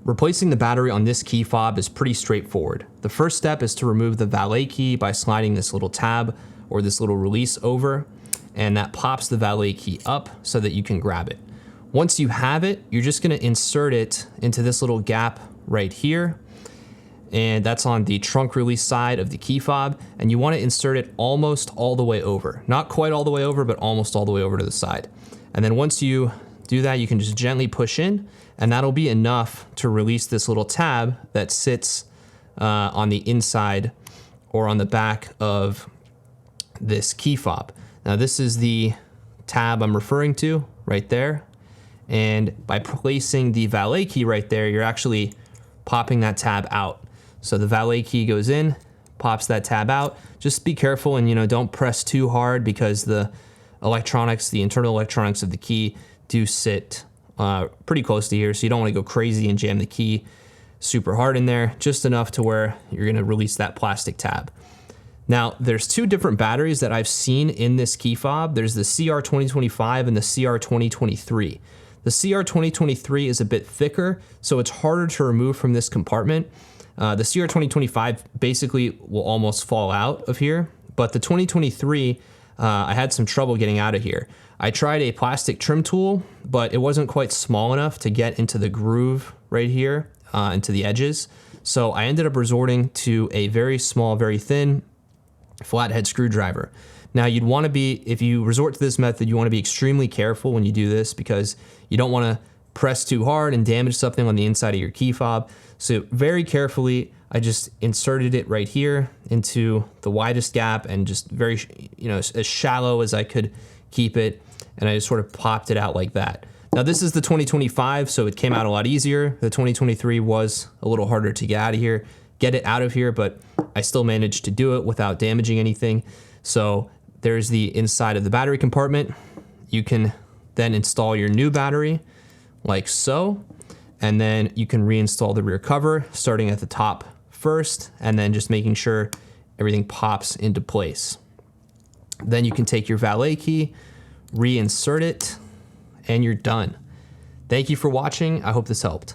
Replacing the battery on this key fob is pretty straightforward. The first step is to remove the valet key by sliding this little tab or this little release over, and that pops the valet key up so that you can grab it. Once you have it, you're just gonna insert it into this little gap right here, and that's on the trunk release side of the key fob, and you wanna insert it almost all the way over. Not quite all the way over, but almost all the way over to the side. And then once you do that, you can just gently push in, and that'll be enough to release this little tab that sits on the inside or on the back of this key fob. Now this is the tab I'm referring to right there. And by placing the valet key right there, you're actually popping that tab out. So the valet key goes in, pops that tab out. Just be careful and don't press too hard because the electronics, the internal electronics of the key do sit pretty close to here, so you don't want to go crazy and jam the key super hard in there, just enough to where you're going to release that plastic tab. Now, there's two different batteries that I've seen in this key fob. There's the CR2025 and the CR2023. The CR2023 is a bit thicker, so it's harder to remove from this compartment. The CR2025 basically will almost fall out of here, but the 2023, I had some trouble getting out of here. I tried a plastic trim tool, but it wasn't quite small enough to get into the groove right here, into the edges. So I ended up resorting to a very small, very thin flathead screwdriver. Now you'd want to be, if you resort to this method, you want to be extremely careful when you do this because you don't want to press too hard and damage something on the inside of your key fob. So very carefully, I just inserted it right here into the widest gap and just very, as shallow as I could keep it. And I just sort of popped it out like that. Now this is the 2025, so it came out a lot easier. The 2023 was a little harder to get it out of here, but I still managed to do it without damaging anything. So there's the inside of the battery compartment. You can then install your new battery like so, and then you can reinstall the rear cover, starting at the top first, and then just making sure everything pops into place. Then you can take your valet key, reinsert it, and you're done. Thank you for watching. I hope this helped.